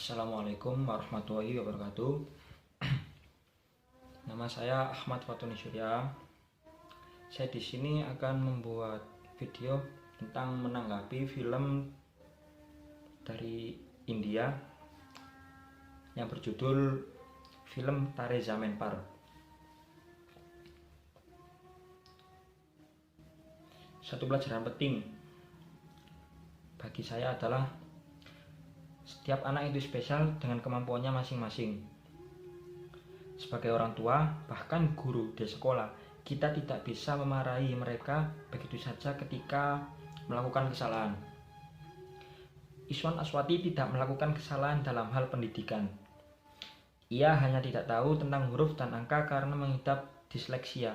Assalamualaikum warahmatullahi wabarakatuh. Nama saya Ahmad Fatoni Surya. Saya di sini akan membuat video tentang menanggapi film dari India yang berjudul film Tare Zameen Par. Satu pelajaran penting bagi saya adalah setiap anak itu spesial dengan kemampuannya masing-masing. Sebagai orang tua, bahkan guru di sekolah, kita tidak bisa memarahi mereka begitu saja ketika melakukan kesalahan. Iswan Aswati tidak melakukan kesalahan dalam hal pendidikan. Ia hanya tidak tahu tentang huruf dan angka karena mengidap disleksia.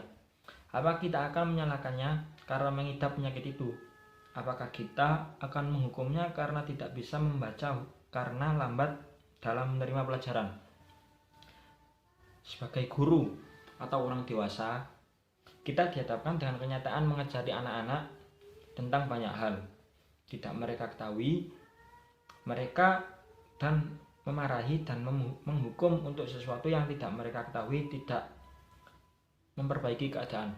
Apa kita akan menyalahkannya karena mengidap penyakit itu? Apakah kita akan menghukumnya karena tidak bisa membaca karena lambat dalam menerima pelajaran? Sebagai guru atau orang dewasa, kita dihadapkan dengan kenyataan mengajari anak-anak tentang banyak hal. Tidak mereka ketahui, mereka dan memarahi dan menghukum untuk sesuatu yang tidak mereka ketahui tidak memperbaiki keadaan.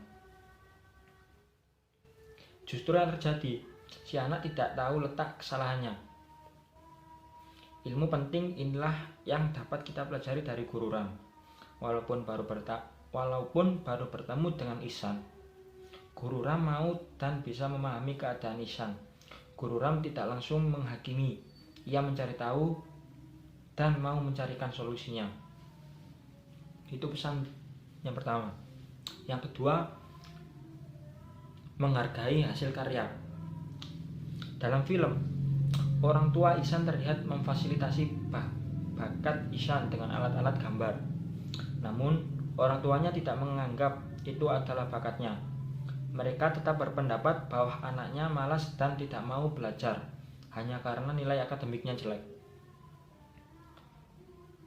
Justru yang terjadi, si anak tidak tahu letak kesalahannya. Ilmu penting inilah yang dapat kita pelajari dari Guru Ram. Walaupun baru bertemu dengan Ihsan, Guru Ram mau dan bisa memahami keadaan Ihsan. Guru Ram tidak langsung menghakimi, ia mencari tahu dan mau mencarikan solusinya. Itu pesan yang pertama. Yang kedua, menghargai hasil karya. Dalam film, orang tua Ihsan terlihat memfasilitasi bakat Ihsan dengan alat-alat gambar. Namun, orang tuanya tidak menganggap itu adalah bakatnya. Mereka tetap berpendapat bahwa anaknya malas dan tidak mau belajar hanya karena nilai akademiknya jelek.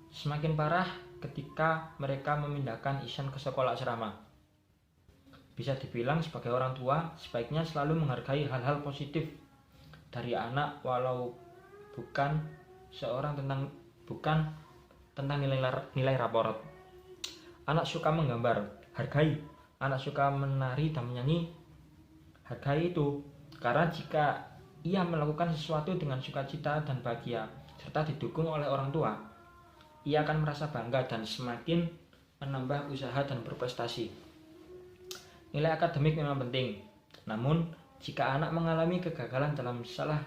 Semakin parah ketika mereka memindahkan Ihsan ke sekolah asrama. Bisa dibilang sebagai orang tua, sebaiknya selalu menghargai hal-hal positif dari anak walau bukan tentang nilai raport. Anak suka menggambar, hargai. Anak suka menari dan menyanyi, hargai itu. Karena jika ia melakukan sesuatu dengan sukacita dan bahagia serta didukung oleh orang tua, ia akan merasa bangga dan semakin menambah usaha dan berprestasi. Nilai akademik memang penting, namun jika anak mengalami kegagalan dalam salah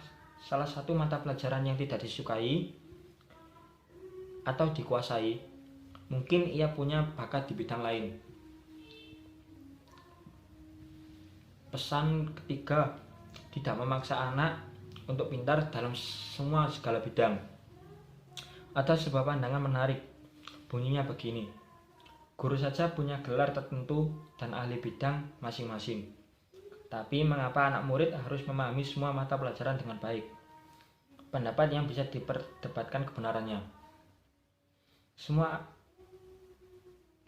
satu mata pelajaran yang tidak disukai atau dikuasai, mungkin ia punya bakat di bidang lain. Pesan ketiga, tidak memaksa anak untuk pintar dalam segala bidang. Ada sebuah pandangan menarik, bunyinya begini: guru saja punya gelar tertentu dan ahli bidang masing-masing. Tapi mengapa anak murid harus memahami semua mata pelajaran dengan baik? Pendapat yang bisa diperdebatkan kebenarannya.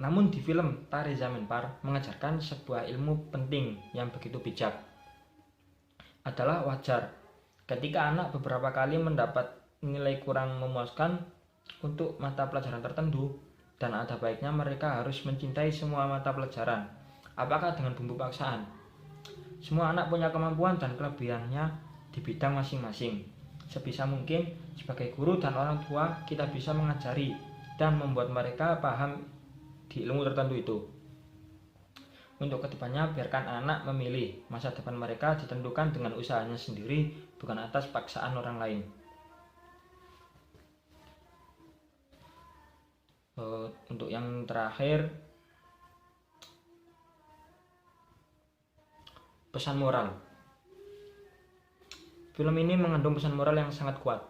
Namun di film Tare Zameen Par mengajarkan sebuah ilmu penting yang begitu bijak. Adalah wajar ketika anak beberapa kali mendapat nilai kurang memuaskan untuk mata pelajaran tertentu, dan ada baiknya mereka harus mencintai semua mata pelajaran. Apakah dengan bumbu paksaan? Semua anak punya kemampuan dan kelebihannya di bidang masing-masing. Sebisa mungkin sebagai guru dan orang tua kita bisa mengajari dan membuat mereka paham di ilmu tertentu itu. Untuk kedepannya biarkan anak memilih. Masa depan mereka ditentukan dengan usahanya sendiri, bukan atas paksaan orang lain. Untuk yang terakhir, pesan moral. Film ini mengandung pesan moral yang sangat kuat.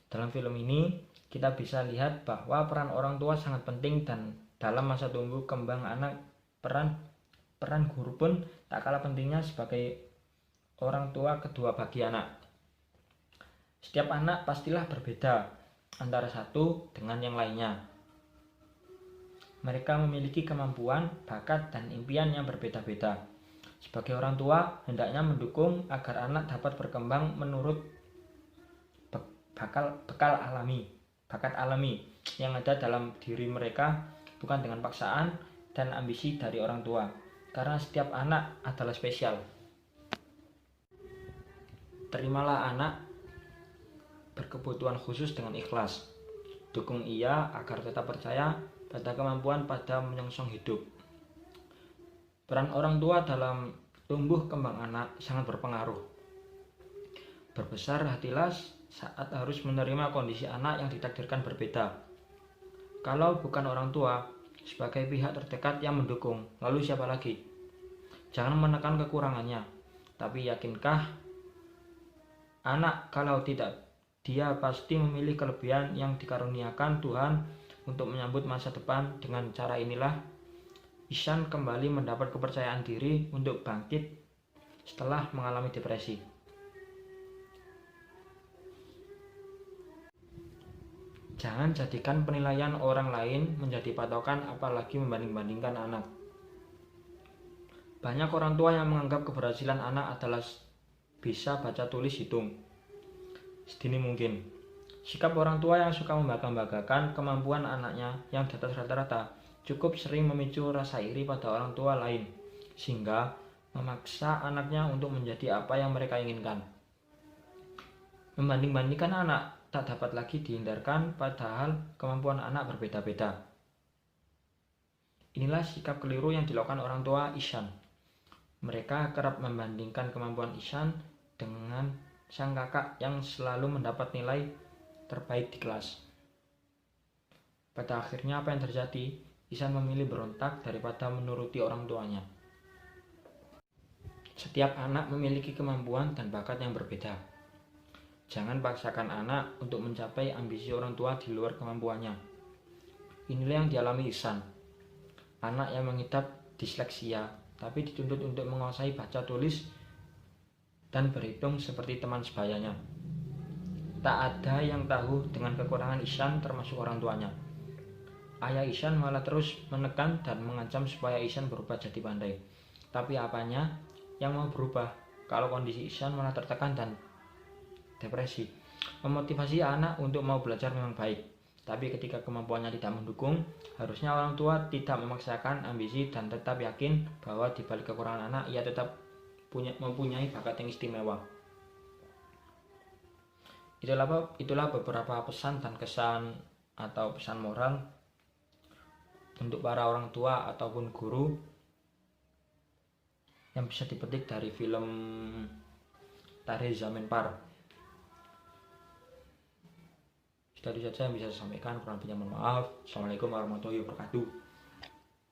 Dalam film ini kita bisa lihat bahwa peran orang tua sangat penting, dan dalam masa tumbuh kembang anak peran guru pun tak kalah pentingnya sebagai orang tua kedua bagi anak. Setiap anak pastilah berbeda antara satu dengan yang lainnya. Mereka memiliki kemampuan, bakat, dan impian yang berbeda-beda. Sebagai orang tua, hendaknya mendukung agar anak dapat berkembang menurut bakat alami yang ada dalam diri mereka, bukan dengan paksaan dan ambisi dari orang tua, karena setiap anak adalah spesial. Terimalah anak berkebutuhan khusus dengan ikhlas. Dukung ia agar tetap percaya pada kemampuan pada menyongsong hidup. Peran orang tua dalam tumbuh kembang anak sangat berpengaruh. Berbesar hatilah saat harus menerima kondisi anak yang ditakdirkan berbeda. Kalau bukan orang tua, sebagai pihak terdekat yang mendukung, lalu siapa lagi? Jangan menekan kekurangannya, tapi yakinkah anak kalau tidak, dia pasti memilih kelebihan yang dikaruniakan Tuhan untuk menyambut masa depan. Dengan cara inilah Ihsan kembali mendapat kepercayaan diri untuk bangkit setelah mengalami depresi. Jangan jadikan penilaian orang lain menjadi patokan, apalagi membanding-bandingkan anak. Banyak orang tua yang menganggap keberhasilan anak adalah bisa baca tulis hitung sedini mungkin. Sikap orang tua yang suka membangga-banggakan kemampuan anaknya yang di atas rata-rata cukup sering memicu rasa iri pada orang tua lain, sehingga memaksa anaknya untuk menjadi apa yang mereka inginkan. Membanding-bandingkan anak tak dapat lagi dihindarkan, padahal kemampuan anak berbeda-beda. Inilah sikap keliru yang dilakukan orang tua Ihsan. Mereka kerap membandingkan kemampuan Ihsan dengan sang kakak yang selalu mendapat nilai terbaik di kelas. Pada akhirnya apa yang terjadi? Ihsan memilih berontak daripada menuruti orang tuanya. Setiap anak memiliki kemampuan dan bakat yang berbeda. Jangan paksakan anak untuk mencapai ambisi orang tua di luar kemampuannya. Inilah yang dialami Ihsan. Anak yang mengidap disleksia, tapi dituntut untuk menguasai baca tulis dan berhitung seperti teman sebayanya. Tak ada yang tahu dengan kekurangan Ihsan, termasuk orang tuanya. Ayah Ihsan malah terus menekan dan mengancam supaya Ihsan berubah jadi pandai. Tapi apanya yang mau berubah kalau kondisi Ihsan malah tertekan dan depresi? Memotivasi anak untuk mau belajar memang baik, tapi ketika kemampuannya tidak mendukung, harusnya orang tua tidak memaksakan ambisi dan tetap yakin bahwa di balik kekurangan anak, ia tetap mempunyai bakat yang istimewa. Itulah beberapa pesan dan kesan atau pesan moral untuk para orang tua ataupun guru yang bisa dipetik dari film Tare Zameen Par. Sudah itu saja yang bisa saya sampaikan. Kurang lebihnya mohon maaf. Assalamualaikum warahmatullahi wabarakatuh.